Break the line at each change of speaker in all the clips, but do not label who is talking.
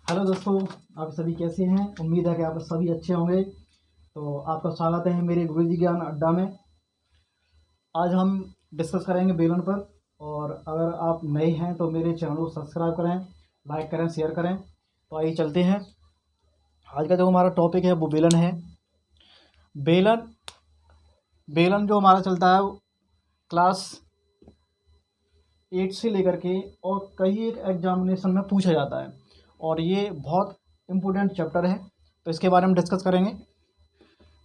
Hello दोस्तों, आप सभी कैसे हैं। उम्मीद है कि आप सभी अच्छे होंगे। तो आपका स्वागत है मेरे गुरुजी ज्ञान अड्डा में। आज हम डिस्कस करेंगे बेलन पर। और अगर आप नए हैं तो मेरे चैनल को सब्सक्राइब करें, लाइक करें, शेयर करें। तो आइए चलते हैं। आज का जो हमारा टॉपिक है वो बेलन है। बेलन बेलन जो हमारा चलता है वो क्लास 8 से लेकर के और कई एक एग्जामिनेशन में पूछा जाता है। और ये बहुत इम्पोर्टेंट चैप्टर है, तो इसके बारे में डिस्कस करेंगे।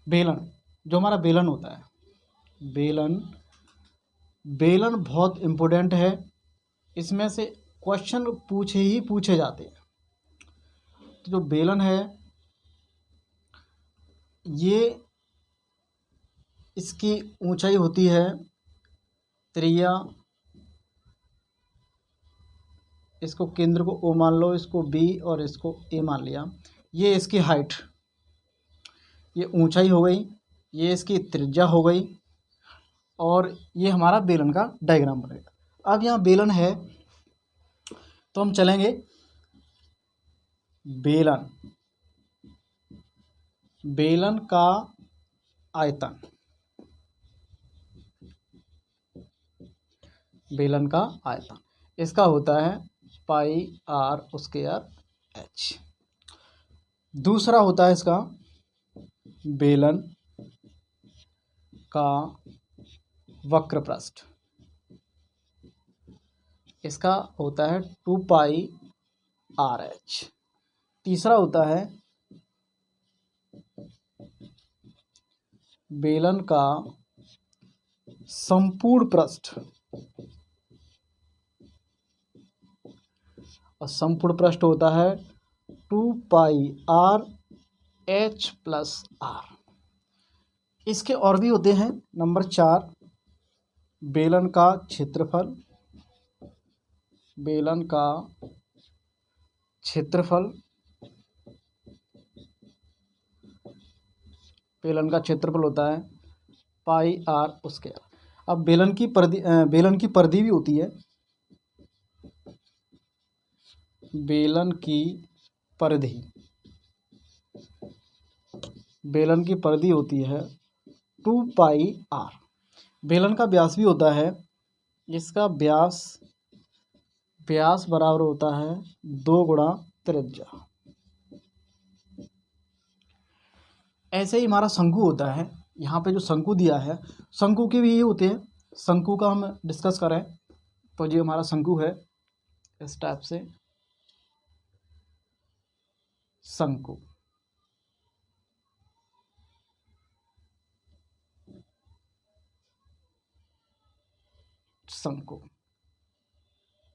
बेलन, जो हमारा बेलन होता है, बेलन बहुत इम्पोर्टेंट है। इसमें से क्वेश्चन पूछे जाते हैं। तो जो बेलन है ये, इसकी ऊंचाई होती है त्रिज्या, इसको केंद्र को ओ मान लो, इसको बी और इसको ए मान लिया। ये इसकी हाइट, ये ऊंचाई हो गई, ये इसकी त्रिज्या हो गई, और ये हमारा बेलन का डायग्राम बनेगा। अब यहाँ बेलन है तो हम चलेंगे बेलन का आयतन। बेलन का आयतन इसका होता है पाई आर स्क्वायर एच। दूसरा होता है इसका बेलन का वक्र पृष्ठ, इसका होता है 2 पाई आर एच। तीसरा होता है बेलन का संपूर्ण पृष्ठ, और संपूर्ण पृष्ठ होता है 2 पाई आर एच प्लस आर। इसके और भी होते हैं। नंबर 4, बेलन का क्षेत्रफल। बेलन का क्षेत्रफल होता है पाई आर स्क्वायर। अब बेलन की परिधि भी होती है। बेलन की परिधि होती है 2 पाई आर। बेलन का व्यास भी होता है। इसका व्यास बराबर होता है 2 गुणा त्रिज्या। ऐसे ही हमारा शंकु होता है। यहाँ पे जो शंकु दिया है, शंकु के भी ये होते हैं। शंकु का हम डिस्कस करें तो ये हमारा शंकु है, इस टाइप से शंकु।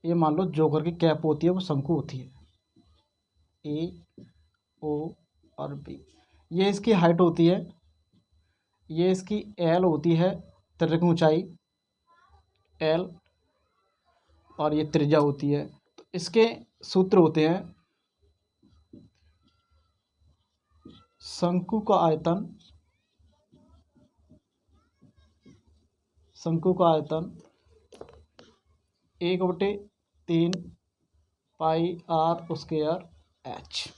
ये मान लो जोकर की कैप होती है, वो शंकु होती है। ए, ओ और बी, ये इसकी हाइट होती है। ये इसकी एल होती है, त्रिज्या ऊंचाई एल, और ये त्रिज्या होती है। तो इसके सूत्र होते हैं शंकु का आयतन 1/3 पाई आर स्क्वायर एच।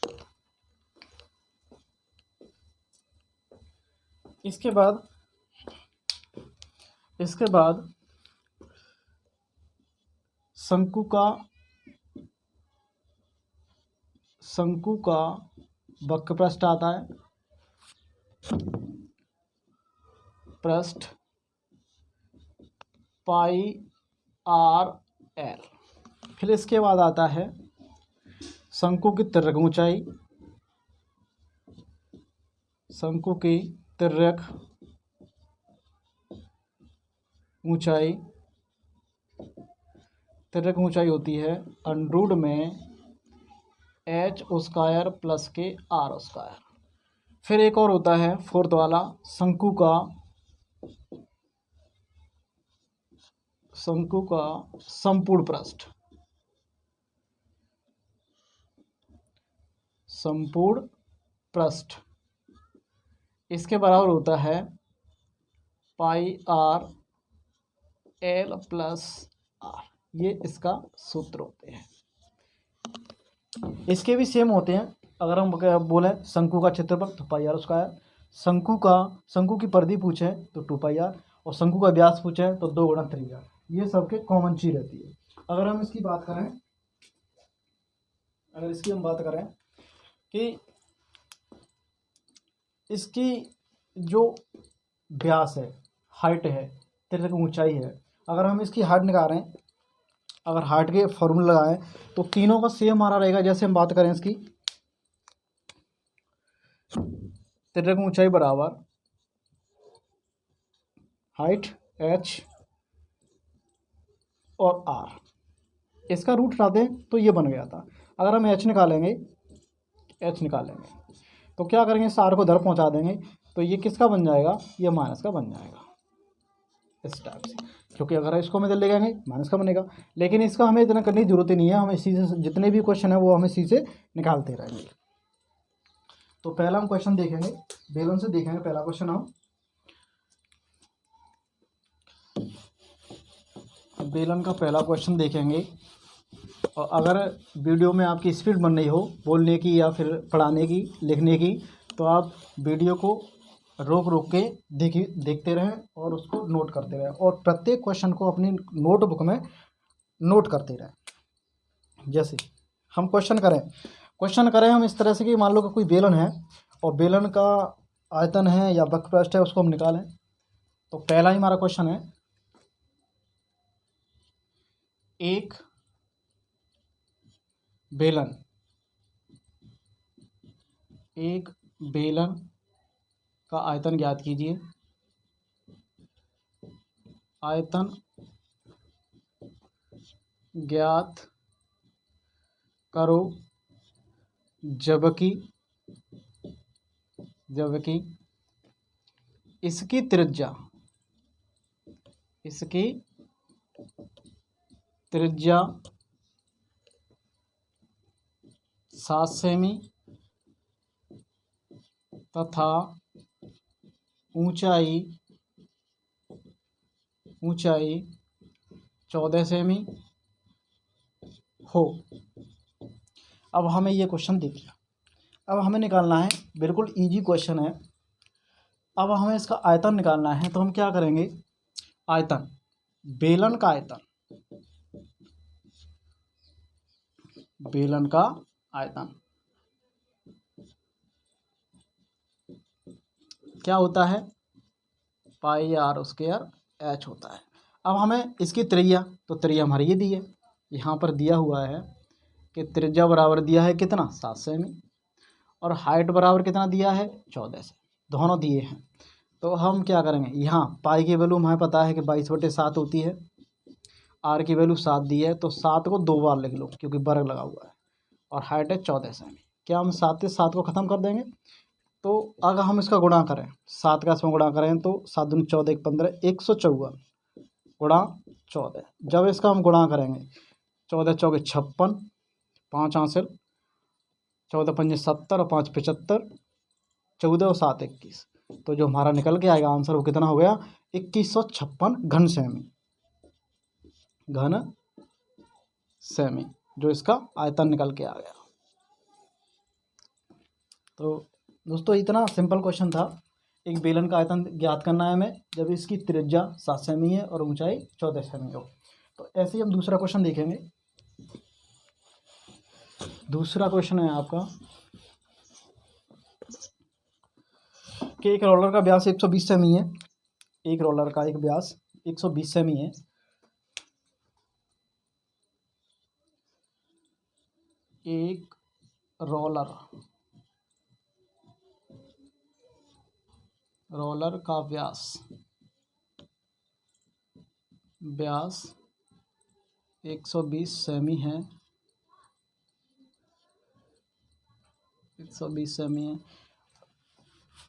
इसके बाद शंकु का वक्र पृष्ठ आता है। पृष्ठ पाई आर एल। फिर इसके बाद आता है शंकु की तिर्यक ऊंचाई। शंकु की तिर्यक ऊंचाई होती है अंडरूट में एच स्क्वायर प्लस के आर स्क्वायर। फिर एक और होता है 4th वाला, शंकु का संपूर्ण पृष्ठ, इसके बराबर होता है पाई आर एल प्लस आर। ये इसका सूत्र होते हैं। इसके भी सेम होते हैं। अगर हम बोले शंकु का क्षेत्रफल तो पाई आर स्क्वायर, शंकु की परिधि पूछे तो 2 पाई आर, और शंकु का व्यास पूछे तो 2 × 3r। ये सबके कॉमन चीज रहती है। अगर हम इसकी बात करें कि इसकी जो व्यास है, हाइट है, त्रिज्या की ऊंचाई है, अगर हम इसकी हाइट निकाल रहे हैं, अगर हाइट के फॉर्मूला लगाएं तो तीनों का सेम हमारा रहेगा। जैसे हम बात करें इसकी त्रिज्या की ऊंचाई बराबर हाइट h और r, इसका रूट हटाते हैं तो ये बन गया था। अगर हम h निकालेंगे तो क्या करेंगे, इस r को इधर पहुंचा देंगे तो ये किसका बन जाएगा, ये माइनस का बन जाएगा इस टाइप से। क्योंकि अगर इसको हम इधर ले जाएंगे माइनस का बनेगा। लेकिन इसका हमें इतना करने की जरूरत ही नहीं है, हम इसी से जितने भी क्वेश्चन है वो हमें इसी से निकालते रहेंगे। तो पहला हम क्वेश्चन देखेंगे, बेलन से देखेंगे। पहला क्वेश्चन हम बेलन का पहला क्वेश्चन देखेंगे। और अगर वीडियो में आपकी स्पीड बन रही हो बोलने की या फिर पढ़ाने की, लिखने की, तो आप वीडियो को रोक के देखते रहें और उसको नोट करते रहें, और प्रत्येक क्वेश्चन को अपनी नोटबुक में नोट करते रहें। जैसे हम क्वेश्चन करें हम इस तरह से कि मान लो कि कोई बेलन है और बेलन का आयतन है या वक्रपृष्ठ है, उसको हम निकालें। तो पहला ही हमारा क्वेश्चन है, एक बेलन का आयतन ज्ञात कीजिए। आयतन ज्ञात करो जबकि इसकी त्रिज्या 7 सेमी तथा ऊंचाई 14 सेमी हो। अब हमें ये क्वेश्चन देखिए, अब हमें निकालना है, बिल्कुल इजी क्वेश्चन है। अब हमें इसका आयतन निकालना है, तो हम क्या करेंगे, आयतन, बेलन का आयतन क्या होता है, पाई आर स्क्वायर h होता है। अब हमें इसकी त्रिज्या, तो त्रिज्या हमारी ये दी है, यहाँ पर दिया हुआ है कि त्रिज्या बराबर दिया है कितना, 7 सेमी, और हाइट बराबर कितना दिया है, 14 से, दोनों दिए हैं। तो हम क्या करेंगे, यहाँ पाई की वैल्यू हमें पता है कि 22/7 होती है, आर की वैल्यू 7 दी है, तो 7 को 2 बार लिख लो क्योंकि वर्ग लगा हुआ है, और हाइट है 14 सेमी। क्या हम 7 से 7 को ख़त्म कर देंगे। तो अगर हम इसका गुणा करें, 7 का इसमें गुणा करें तो 7 दूनी 14, 1 15, 154 गुणा 14। जब इसका हम गुणा करेंगे, 14 चौके 56, 5 हासिल, 14 पंजे 70 और 5 75, 14 और 7 21। तो जो हमारा निकल के आएगा आंसर वो कितना हो गया, 2156 घन सेमी, जो इसका आयतन निकल के आ गया। तो दोस्तों इतना सिंपल क्वेश्चन था। एक बेलन का आयतन ज्ञात करना है हमें जब इसकी त्रिज्या 7 सेमी है और ऊंचाई 14 सेमी हो। तो ऐसे ही हम दूसरा क्वेश्चन देखेंगे। दूसरा क्वेश्चन है आपका कि एक रोलर का व्यास 120 सेमी है। एक रोलर का एक व्यास 120 सेमी है। एक रोलर का व्यास 120 सेमी है। 120 सेमी है,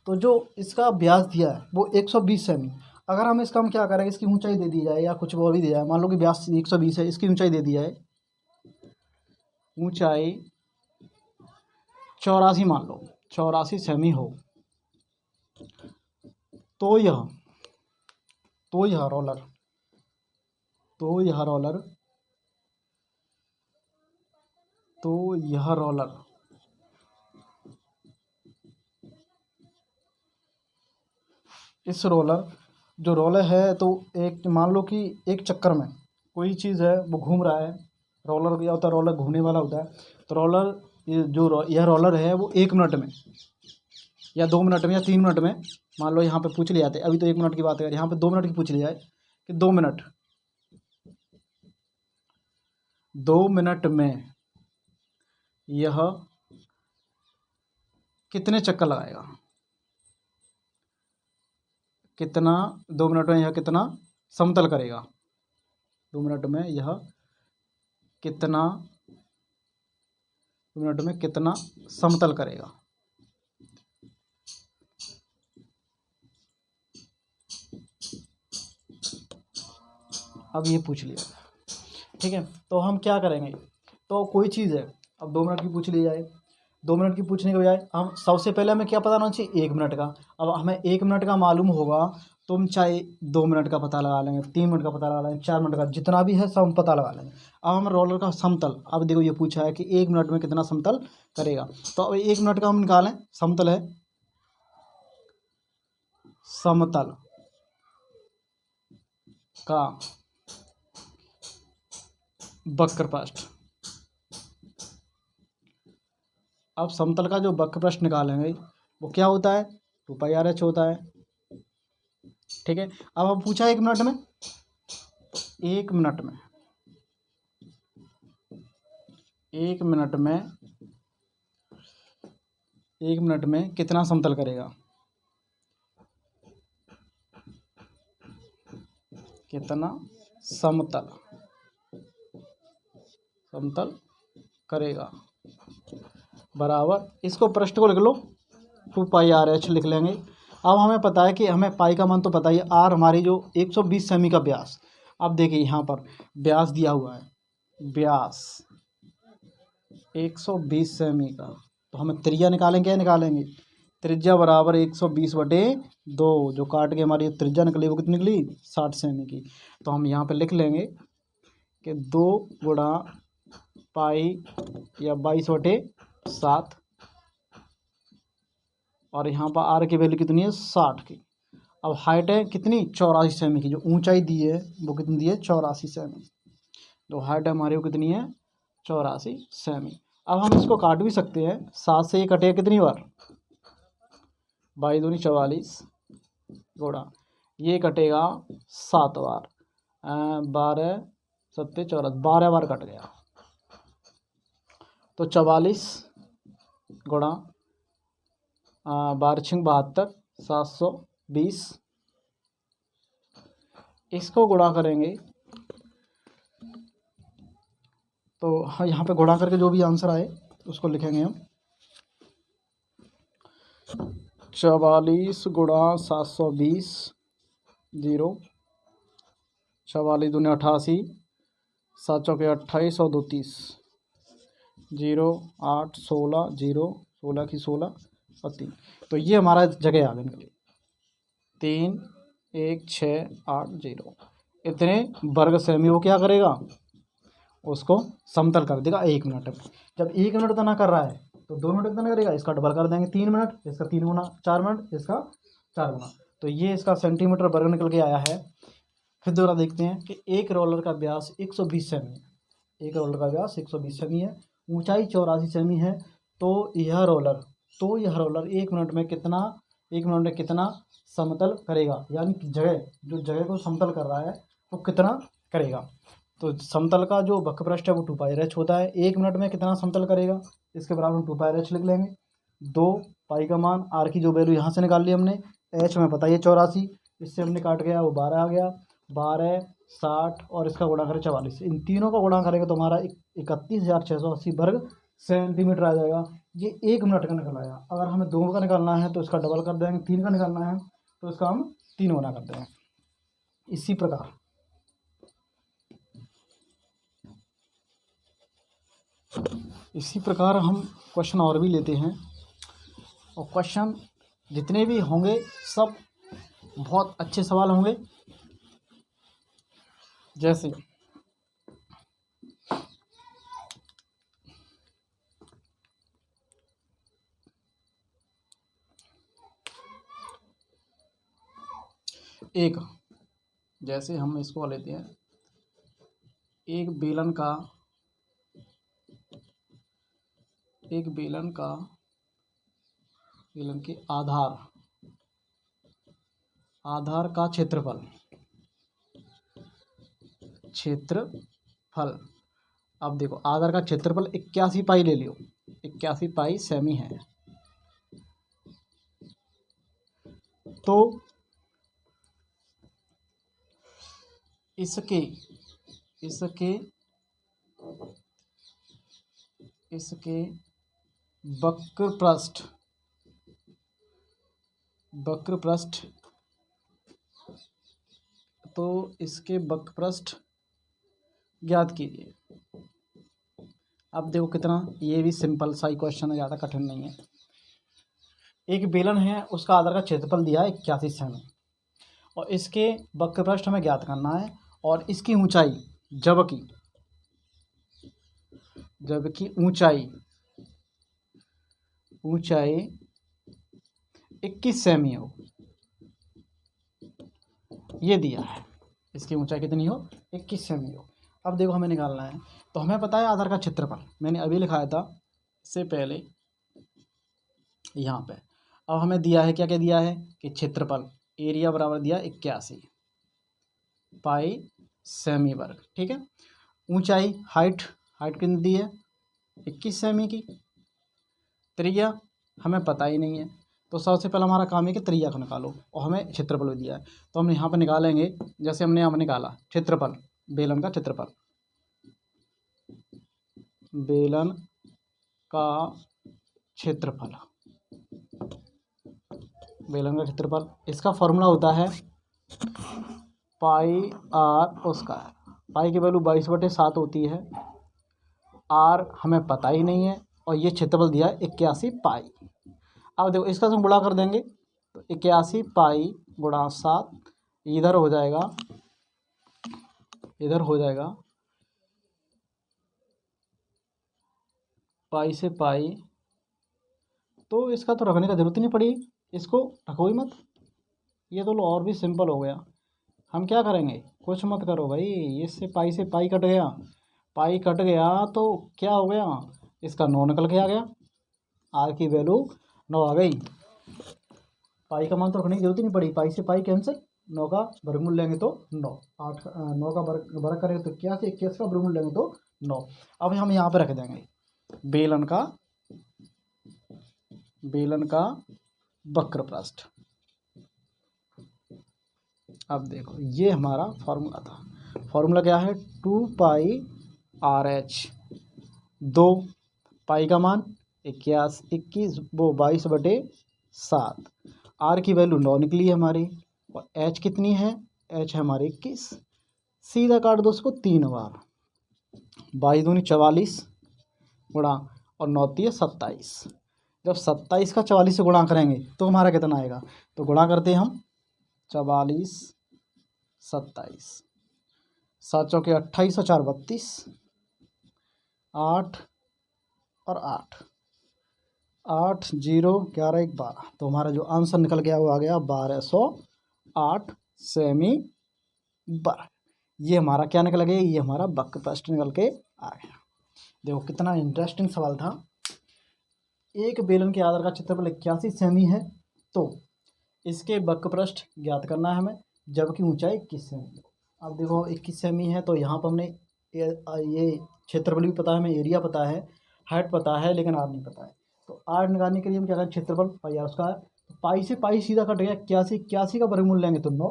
तो जो इसका व्यास दिया है वो 120 सेमी। अगर हम इसका हम क्या करें, इसकी ऊंचाई दे दी जाए या कुछ और भी दिया जाए। मान लो कि व्यास 120 है, इसकी ऊंचाई दे दी जाए, ऊंचाई 84 मान लो, 84 सेमी हो, तो यह रोलर तो यह रोलर इस रोलर जो रोलर है, तो एक मान लो कि एक चक्कर में कोई चीज़ है वो घूम रहा है। रोलर क्या होता है, रोलर घूमने वाला होता है। तो रोलर यह रोलर है वो 1 मिनट में या 2 मिनट में या 3 मिनट में, मान लो यहाँ पे पूछ लिया जाता है, अभी तो 1 मिनट की बात करें, यहाँ पे 2 मिनट की पूछ लिया जाए कि 2 मिनट में यह कितने चक्कर लगाएगा, कितना 2 मिनट में यह कितना समतल करेगा, 2 मिनट में यह कितना 2 मिनट में कितना समतल करेगा। अब ये पूछ लिया, ठीक है। तो हम क्या करेंगे, तो कोई चीज़ है, अब 2 मिनट की पूछ ली जाए, 2 मिनट की पूछने के बजाय हम सबसे पहले हमें क्या पता होना चाहिए, 1 मिनट का। अब हमें 1 मिनट का मालूम होगा तो हम चाहे 2 मिनट का पता लगा लेंगे, 3 मिनट का पता लगा लेंगे, 4 मिनट का, जितना भी है सब हम पता लगा लेंगे। अब हम रोलर का समतल, अब देखो ये पूछा है कि 1 मिनट में कितना समतल करेगा, तो अब 1 मिनट का हम निकालें, समतल है, समतल का वक्र पृष्ठ। अब समतल का जो वक्र पृष्ठ निकालेंगे वो क्या होता है, 2πr/h होता है, ठीक है। अब हम पूछा 1 मिनट में, 1 मिनट में 1 मिनट में 1 मिनट में कितना समतल करेगा, कितना समतल करेगा, बराबर, इसको पृष्ठ को लिख लो, 2πr/h लिख लेंगे। अब हमें पता है कि हमें पाई का मान तो पता ही है, आर हमारी जो 120 सेमी का व्यास। अब देखिए यहाँ पर व्यास दिया हुआ है, व्यास 120 सेमी का, तो हमें त्रिज्या निकालेंगे, क्या निकालेंगे, त्रिज्या बराबर 120/2, जो काट के हमारी त्रिज्या निकली वो कितनी निकली, 60 सेमी की। तो हम यहाँ पे लिख लेंगे कि 2 गुणा पाई या 22/7, और यहाँ पर आर की वैल्यू कितनी है, 60 की। अब हाइट है कितनी, 84 सेमी की, जो ऊंचाई दी है वो कितनी दी है, 84 सेमी। जो हाइट है हमारी वो कितनी है, 84 सेमी। अब हम इसको काट भी सकते हैं, 7 से ये कटेगा कितनी बार, 22 दूनी 44 गुणा ये कटेगा 7 बार, 12 7 14, 12 बार कट गया, तो 44 गुणा 12 6 72, 720, इसको गुणा करेंगे तो हाँ, यहाँ पे गुणा करके जो भी आंसर आए उसको लिखेंगे हम, 44 गुणा 720 0, 44 दूनी 88, 7 चौके 28 और 2 30, 0 8 16 0 16 की 16 और 3, तो ये हमारा जगह आ गई, 3 1 6 8 0, इतने वर्ग सेमी वो क्या करेगा, उसको समतल कर देगा 1 मिनट में। जब 1 मिनट तना कर रहा है तो 2 मिनट कितना करेगा, इसका डबल कर देंगे, 3 मिनट, इसका 3 गुना, 4 मिनट, इसका 4 गुना, तो ये इसका सेंटीमीटर वर्ग निकल के आया है। फिर दोबारा देखते हैं कि एक रोलर का व्यास 120 सेमी है, एक रोलर का व्यास 120 सेमी है, ऊंचाई 84 सेमी है, तो यह रोलर 1 मिनट में कितना समतल करेगा, यानी कि जगह को समतल कर रहा है वो कितना करेगा। तो समतल का जो वक्र पृष्ठ है वो 2πr/h होता है, 1 मिनट में कितना समतल करेगा, इसके बराबर हम 2πr/h लिख लेंगे। 2 पाई का मान, आर की जो वैल्यू यहाँ से निकाल ली हमने, एच में पता ही है 84, इससे हमने काट गया वो 12 आ गया, 12 60 और इसका गुणा करें 44, इन तीनों का गुणा करेंगे तो हमारा 31,680 वर्ग सेंटीमीटर आ जाएगा। ये 1 मिनट का निकल आया। अगर हमें 2 का निकालना है तो इसका डबल कर देंगे, 3 का निकालना है तो इसका हम 3 गुना कर देंगे। इसी प्रकार हम क्वेश्चन और भी लेते हैं, और क्वेश्चन जितने भी होंगे सब बहुत अच्छे सवाल होंगे। जैसे एक, जैसे हम इसको लेते हैं, एक बेलन के आधार का क्षेत्रफल। अब देखो आधार का क्षेत्रफल 81 पाई ले लियो, 81 पाई सेमी है। तो इसके वक्र पृष्ठ तो इसके वक्र पृष्ठ ज्ञात कीजिए। अब देखो कितना, ये भी सिंपल सा ही क्वेश्चन है, ज़्यादा कठिन नहीं है। एक बेलन है, उसका आधार का क्षेत्रफल दिया है 81 सेमी, और इसके वक्र पृष्ठ हमें ज्ञात करना है, और इसकी ऊंचाई जबकि ऊंचाई 21 सेमी हो, ये दिया है। इसकी ऊंचाई कितनी हो? 21 सेमी हो। अब देखो हमें निकालना है, तो हमें पता है आधार का क्षेत्रफल, मैंने अभी लिखाया था इससे पहले यहाँ पे। अब हमें दिया है, क्या क्या दिया है कि क्षेत्रफल, एरिया बराबर दिया 81 पाई सेमी वर्ग, ठीक है। ऊंचाई, हाइट कितनी दी है? 21 सेमी की। त्रिज्या हमें पता ही नहीं है, तो सबसे पहले हमारा काम है कि त्रिज्या को निकालो, और हमें क्षेत्रफल भी दिया है, तो हम यहाँ पर निकालेंगे। जैसे हमने यहाँ पर निकाला क्षेत्रफल, बेलन का क्षेत्रफल, इसका फॉर्मूला होता है पाई आर स्क्वायर। पाई की वैल्यू 22/7 होती है, आर हमें पता ही नहीं है, और ये क्षेत्रफल दिया है 81 पाई। अब देखो इसका हम गुणा कर देंगे, तो 81 पाई गुणा 7, इधर हो जाएगा पाई से पाई, तो इसका तो रखने का जरूरत ही नहीं पड़ी, इसको रखो ही मत, ये तो लो और भी सिंपल हो गया। हम क्या करेंगे, कुछ मत करो भाई, इससे पाई से पाई कट गया, तो क्या हो गया, इसका 9 निकल के आ गया, आर की वैल्यू 9 आ गई। पाई का मान तो रखने की जरूरत ही नहीं पड़ी, पाई से पाई कैंसिल, 9 का वर्गमूल लेंगे तो 9, 9 का वर्ग करेंगे तो 81 का वर्गमूल लेंगे तो 9। अब हम यहाँ पे रख देंगे बेलन का वक्र पृष्ठ। अब देखो ये हमारा फॉर्मूला था, फॉर्मूला क्या है, 2 पाई RH, 2 पाई का मान 21 वो 22/7, आर की वैल्यू 9 निकली है हमारी, और एच कितनी है, एच है हमारी 21, सीधा काट दो उसको 3 बार, 22 दूनी 44 गुणा और 9 3 27। जब 27 का 44 से गुणा करेंगे तो हमारा कितना आएगा, तो गुणा करते हैं हम 44 27, 7 चौके 28 और 4 32, 8 और 8 0 11 1 12, तो हमारा जो आंसर निकल गया वो आ गया 1208 सेमी वर्ग। ये हमारा क्या निकल गया, ये हमारा वक्र पृष्ठ निकल के आ गया। देखो कितना इंटरेस्टिंग सवाल था। एक बेलन के आधार का क्षेत्रफल 81 सेमी है, तो इसके वक्र पृष्ठ ज्ञात करना है हमें, जबकि ऊंचाई 21 सेमी। अब देखो 21 सेमी है, तो यहाँ पर हमने ये क्षेत्रफल भी पता है हमें, एरिया पता है, हाइट पता है, लेकिन आर नहीं पता है। तो आर निकालने के लिए हम क्या करें, क्षेत्रफल पाई आर उसका, तो पाई से पाई सीधा कट गया 81 का वर्गमूल लेंगे तो 9,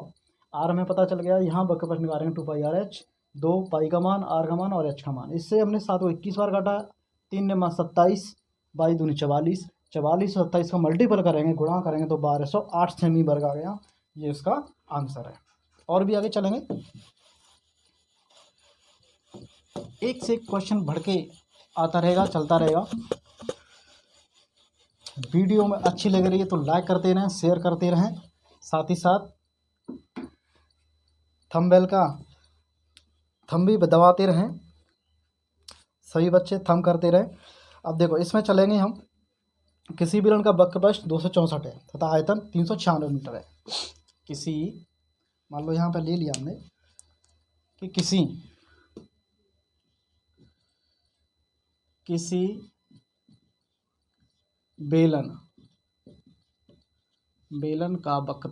आर हमें पता चल गया। यहाँ वक्र पृष्ठ निकालेंगे 2 पाई आर एच, 2 पाई का मान, आर का मान और एच का मान। इससे हमने 7 को 21 बार काटा, 3 ने मान 27, 22 दूनी 44, 44 और 27 का मल्टीपल करेंगे, गुणा करेंगे तो 1208 सेमी वर्ग आ गया। ये इसका आंसर है। और भी आगे चलेंगे, एक से एक क्वेश्चन बढ़ के आता रहेगा, चलता रहेगा। वीडियो में अच्छी लग रही है तो लाइक करते रहें, शेयर करते रहें, साथ ही साथ थंबनेल का थंब भी दबाते रहें, सभी बच्चे थंब करते रहें। अब देखो इसमें चलेंगे हम, किसी बेलन का वक्र पृष्ठ 264 है तथा आयतन 396 मीटर है। किसी मान लो यहाँ पे ले लिया हमने कि किसी बेलन का वक्र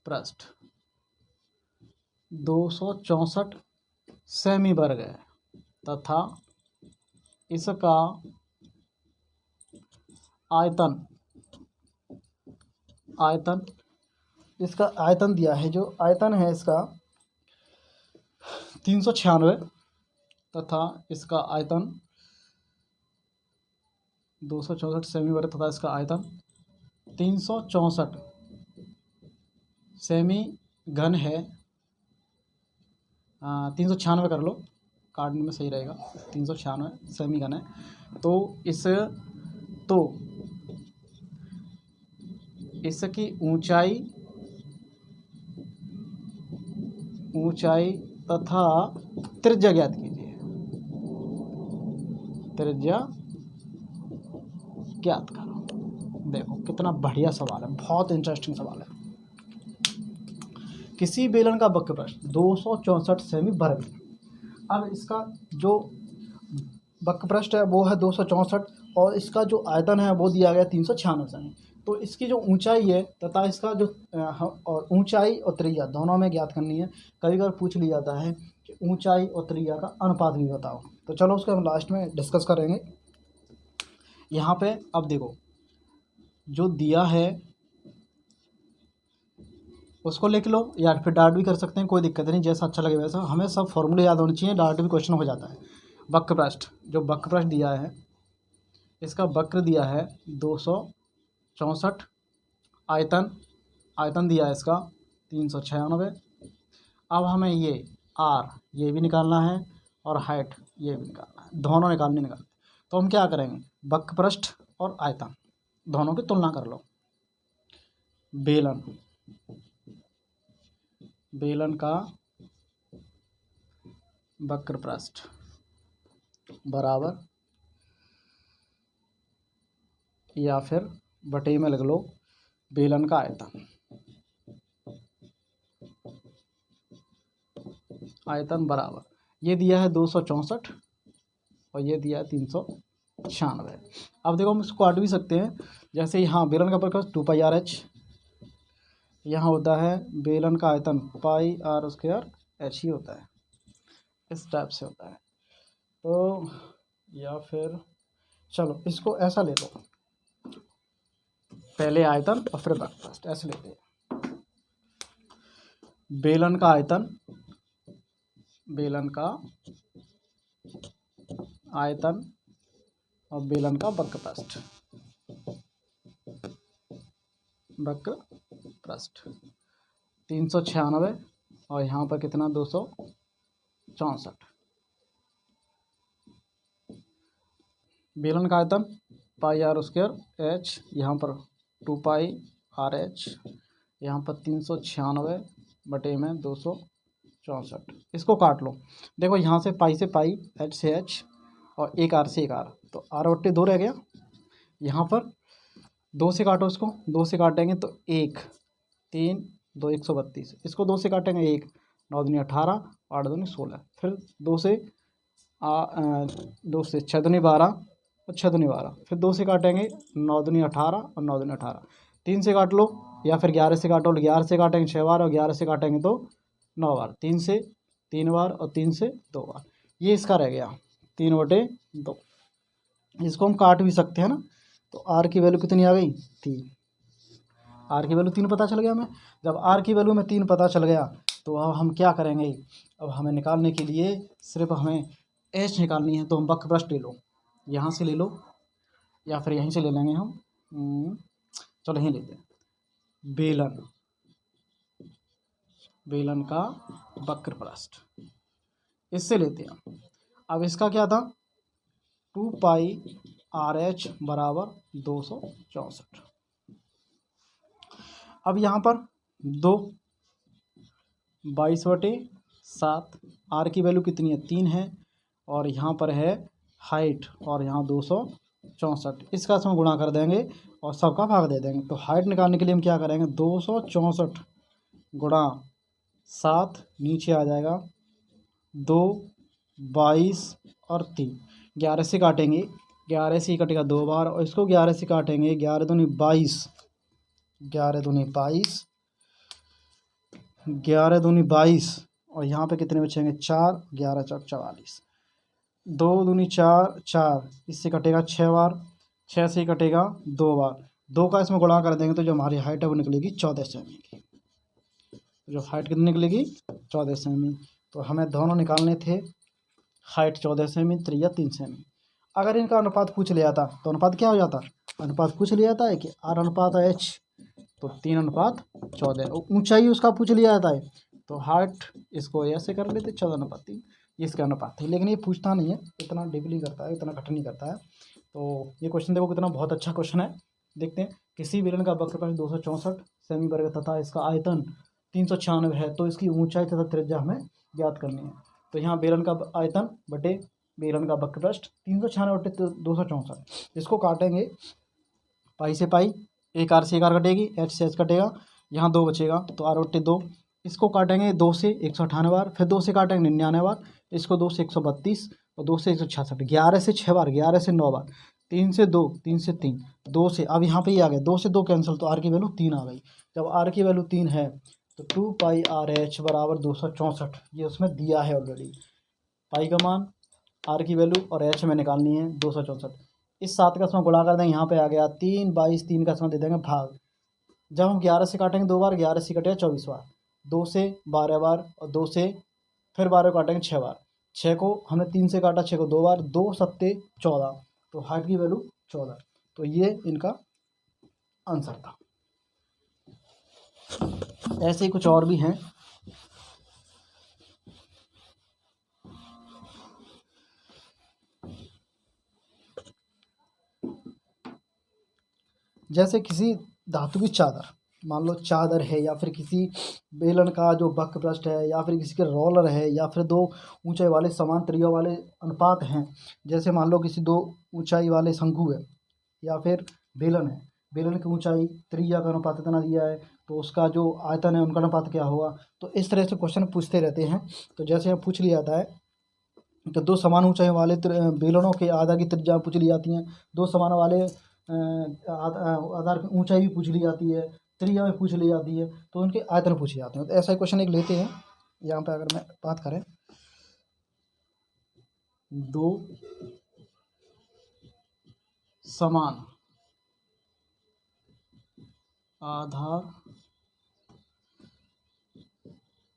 पृष्ठ 264 सेमी वर्ग है तथा इसका आयतन दिया है। जो आयतन है इसका 396 तथा इसका आयतन 264 सेमी वर्ग तथा इसका आयतन 364 सेमी घन है। 396 कर लो, काटने में सही रहेगा। 396 सेमी घन है। तो इसकी ऊंचाई तथा त्रिज्या ज्ञात कीजिए। त्रिज्या ज्ञात करो। देखो कितना बढ़िया सवाल है, बहुत इंटरेस्टिंग सवाल है। किसी बेलन का वक्र पृष्ठ 264 सेमी वर्ग। अब इसका जो वक्र पृष्ठ है वो है 264 और इसका जो आयतन है वो दिया गया 396 सेमी। तो इसकी जो ऊंचाई है तथा इसका जो और ऊंचाई और त्रिज्या दोनों में ज्ञात करनी है। कभी कभी पूछ लिया जाता है कि ऊंचाई और त्रिज्या का अनुपात भी बताओ। तो चलो उसको हम लास्ट में डिस्कस करेंगे। यहाँ पे अब देखो जो दिया है उसको लिख लो या फिर डार्ट भी कर सकते हैं, कोई दिक्कत नहीं, जैसा अच्छा लगे वैसा। हमें सब फॉर्मूले याद होने चाहिए, डार्ट भी क्वेश्चन हो जाता है। वक्र पृष्ठ, जो वक्र पृष्ठ दिया है इसका वक्र दिया है 264, आयतन दिया है इसका 396। अब हमें ये ये भी निकालना है और हाइट ये भी निकालना है, दोनों निकालने। तो हम क्या करेंगे, वक्र पृष्ठ और आयतन दोनों की तुलना कर लो। बेलन का वक्र पृष्ठ बराबर, या फिर बटे में लिख लो बेलन का आयतन बराबर, ये दिया है 264 और ये दिया है 396। अब देखो हम इसको काट भी सकते हैं। जैसे यहाँ बेलन का वक्र 2πr/h, यहाँ होता है बेलन का आयतन πr² ही होता है, इस टाइप से होता है। तो या फिर चलो इसको ऐसा ले लो, पहले आयतन और फिर वक्र पृष्ठ, ऐसे लेते हैं। बेलन का आयतन और बेलन का वक्र पृष्ठ 396 और यहाँ पर कितना 264। बेलन का आयतन πr²h, यहाँ पर 2πr/h, यहाँ पर 396 बटे में 264। इसको काट लो। देखो यहाँ से पाई से पाई, h से h और एक r से एक r, तो r/2 रह गया। यहाँ पर 2 से काटो, इसको 2 से काटेंगे तो 1 3 2 132, इसको 2 से काटेंगे 1 9 दूनी 18 8 दूनी 16, फिर 2 से 6 दूनी 12 और 6 दूनी 12, फिर 2 से काटेंगे 9 दूनी 18 और 9 दूनी 18, 3 से काट लो या फिर 11 से काटो, 11 से काटेंगे 6 बार और 11 से काटेंगे तो 9 बार, 3 से 3 बार और 3 से 2 बार। ये इसका रह गया 3/2। इसको हम काट भी सकते हैं ना। तो r की वैल्यू कितनी आ गई 3, r की वैल्यू 3 पता चल गया हमें। जब r की वैल्यू में 3 पता चल गया तो अब हम क्या करेंगे, अब हमें निकालने के लिए सिर्फ हमें h निकालनी है। तो हम वक्र पृष्ठ ले लो, यहाँ से ले लो या फिर यहीं से ले लेंगे हम। चलो यहीं लेते हैं। बेलन का वक्र पृष्ठ इससे लेते हैं। अब इसका क्या था 2πr/h बराबर 264। अब यहाँ पर 22/7, r की वैल्यू कितनी है 3 है और यहाँ पर है हाइट और यहाँ 264, इसका हम गुणा कर देंगे और सबका भाग दे देंगे। तो हाइट निकालने के लिए हम क्या करेंगे, 264 गुणा 7, नीचे आ जाएगा 2, 22 और 3। 11 से काटेंगे, 11 से कटेगा 2 बार, और इसको 11 से काटेंगे, 11 दूनी 22, 11 दूनी 22, 11 दूनी 22, और यहाँ पे कितने बचेंगे 4, 11 4 44, 2 दूनी 4 4, इससे कटेगा 6 बार, 6 से कटेगा 2 बार, 2 का इसमें गुणा कर देंगे तो जो हमारी हाइट है वो निकलेगी 14 सेमी की। जो हाइट कितनी निकलेगी 14 सेमी। तो हमें दोनों निकालने थे, हाइट 14 सेमी, त्रिज्या 3 सेमी। अगर इनका अनुपात पूछ लिया था तो अनुपात क्या हो जाता, अनुपात पूछ लिया था है कि R अनुपात H, तो 3:14। ऊंचाई उसका पूछ लिया जाता है तो हाइट इसको ऐसे कर लेते 14:3, इसका अनुपात है। लेकिन ये पूछता नहीं है, इतना डीपली करता है, इतना कठिन नहीं करता है। तो ये क्वेश्चन देखो कितना बहुत अच्छा क्वेश्चन है। देखते हैं, किसी बेलन का वक्रपृष्ठ 264 सेमी वर्ग तथा इसका आयतन 396 है, तो इसकी ऊंचाई तथा त्रिज्या हमें ज्ञात करनी है। तो यहाँ बेलन का आयतन बटे बेलन का वक्रपृष्ठ 396 बटे 264, इसको काटेंगे पाई से पाई, एक आर से एक आर कटेगी, एच से एच कटेगा, यहाँ 2 बचेगा तो R बटे 2। इसको काटेंगे 2 से 198 बार, फिर 2 से काटेंगे 99 बार, इसको 2 से 132 और 2 से 166, 11 से 6 बार, 11 से 9 बार, 3 से 2, 3 से 3, 2 से, अब यहाँ पे ही आ गया 2 से 2 कैंसिल, तो R की वैल्यू 3 आ गई। जब R की वैल्यू 3 है तो 2 पाई RH बराबर 264, ये उसमें दिया है ऑलरेडी। पाई का मान, R की वैल्यू और H में निकालनी है 264। इस 7 का इसमें गुणा कर देंगे, यहाँ पे आ गया 3, 22, 3 का इसमें दे देंगे भाग। जब हम 11 से काटेंगे 2 बार, 11 से कटेगा 24 बार, 2 से 12 बार, और 2 से फिर 12 काटेंगे 6 बार, 6 को हमने 3 से काटा, 6 को 2 बार, 2 सत्ते 14, तो हाइट की वैल्यू 14। तो ये इनका आंसर था। ऐसे ही कुछ और भी हैं। जैसे किसी धातु की चादर, मान लो चादर है, या फिर किसी बेलन का जो वक्रपृष्ठ है, या फिर किसी के रोलर है, या फिर 2 ऊंचाई वाले समान त्रिज्या वाले अनुपात हैं। जैसे मान लो किसी 2 ऊंचाई वाले शंकु है, या फिर बेलन है, बेलन की ऊंचाई त्रिज्या का अनुपात इतना दिया है, तो उसका जो आयतन है उनका अनुपात क्या होगा। तो इस तरह से क्वेश्चन पूछते रहते हैं। तो जैसे यहाँ पूछ लिया जाता है तो 2 समान ऊंचाई वाले बेलनों के आधार की त्रिज्या पूछ ली जाती हैं, 2 समान वाले आधार की ऊंचाई भी पूछ ली जाती है, त्रिज्या में पूछ ली जाती है, तो उनके आयतन पूछे जाते हैं। तो ऐसा क्वेश्चन एक लेते हैं। यहाँ पे अगर मैं बात करें, 2 समान आधार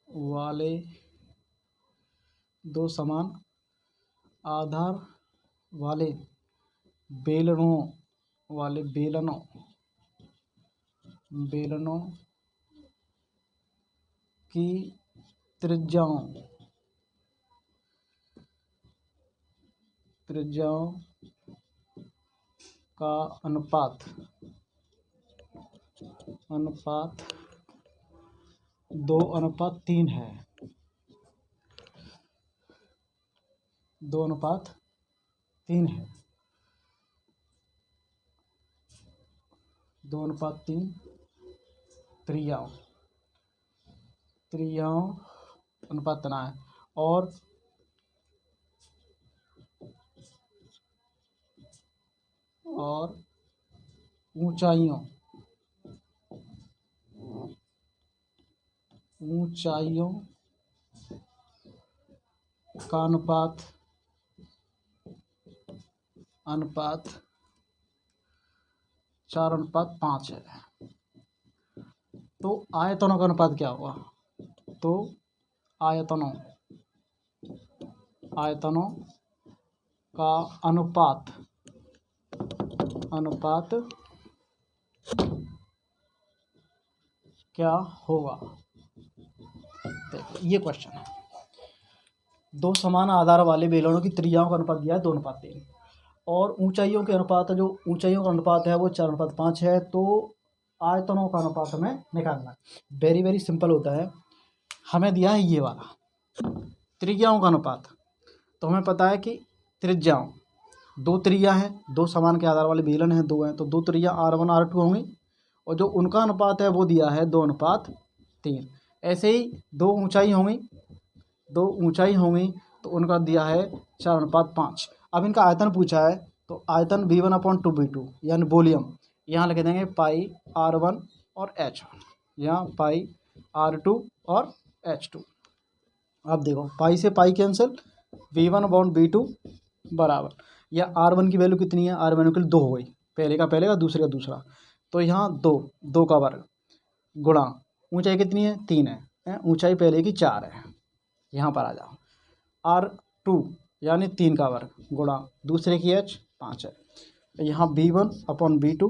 वाले, 2 समान आधार वाले बेलनों की त्रिज्याओं का अनुपात 2:3 है। 2:3 है। 2:3 त्रिज्याओं अनुपात तना है। और ऊंचाइयों का अनुपात 4:5 है। तो आयतनों का अनुपात क्या होगा, तो आयतनों का अनुपात क्या होगा। देखो ये क्वेश्चन है, 2 समान आधार वाले बेलनों की त्रिज्याओं का अनुपात दिया है 2:3, और ऊंचाइयों के अनुपात, जो ऊंचाइयों का अनुपात है वो 4:5 है। तो आयतनों का अनुपात हमें निकालना है। वेरी वेरी सिंपल होता है। हमें दिया है ये वाला त्रिज्याओं का अनुपात, तो हमें पता है कि त्रिज्याओं दो त्रिया हैं, दो समान के आधार वाले बेलन हैं, दो हैं, तो दो त्रिया R1 R2 होंगी और जो उनका अनुपात है वो दिया है 2:3। ऐसे ही दो ऊंचाई होंगी तो उनका दिया है 4:5। अब इनका आयतन पूछा है तो आयतन V1/2 यानी वॉल्यूम यहाँ लिख देंगे पाई R1 और H1, यहाँ पाई R2 और H2। अब देखो पाई से पाई कैंसिल, V1/V2 बराबर, या R1 की वैल्यू कितनी है, R1 की 2 हो गई, पहले का पहले का दूसरे का दूसरा, तो यहाँ 2 का वर्ग गुणा ऊंचाई कितनी है 3 है, ऊंचाई पहले की 4 है, यहाँ पर आ जाओ R2 यानी 3 का वर्ग गुणा दूसरे की H 5 है, यहाँ V1/V2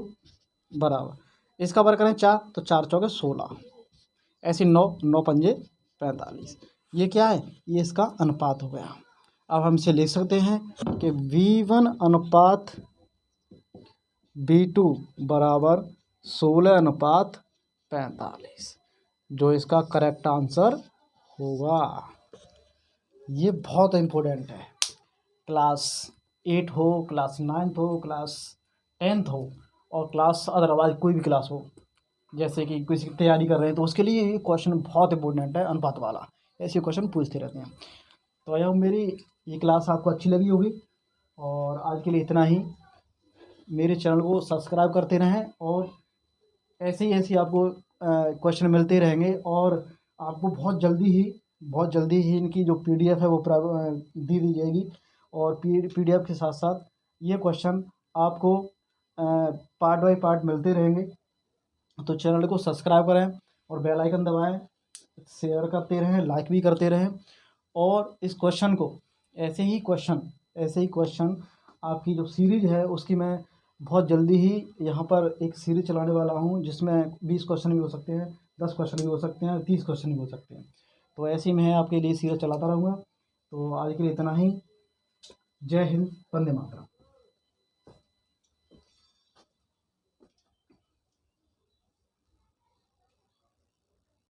बराबर, इसका वर्ग करें 4 तो 4 चौके 16, ऐसे 9 पंजे 45। ये क्या है, ये इसका अनुपात हो गया। अब हम इसे लिख सकते हैं कि V1/V2 बराबर 16:45, जो इसका करेक्ट आंसर होगा। ये बहुत इम्पोर्टेंट है, क्लास 8 हो, क्लास 9 हो, क्लास 10 हो और क्लास अदरवाइज कोई भी क्लास हो, जैसे कि किसी की तैयारी कर रहे हैं तो उसके लिए ये क्वेश्चन बहुत इंपॉर्टेंट है, अनुपात वाला, ऐसे क्वेश्चन पूछते रहते हैं। तो यह मेरी ये क्लास आपको अच्छी लगी होगी और आज के लिए इतना ही। मेरे चैनल को सब्सक्राइब करते रहें और ऐसे ही आपको क्वेश्चन मिलते रहेंगे और आपको बहुत जल्दी ही इनकी जो PDF है वो दी जाएगी और PDF के साथ साथ ये क्वेश्चन आपको पार्ट बाय पार्ट मिलते रहेंगे। तो चैनल को सब्सक्राइब करें और बेल आइकन दबाएं, शेयर करते रहें, लाइक भी करते रहें और इस क्वेश्चन को ऐसे ही क्वेश्चन आपकी जो सीरीज़ है उसकी मैं बहुत जल्दी ही यहाँ पर एक सीरीज़ चलाने वाला हूँ, जिसमें 20 क्वेश्चन भी हो सकते हैं, 10 क्वेश्चन भी हो सकते हैं, 30 क्वेश्चन भी हो सकते हैं। तो ऐसे ही मैं आपके लिए सीरीज़ चलाता रहूँगा। तो आज के लिए इतना ही। जय हिंद, वंदे मातरम।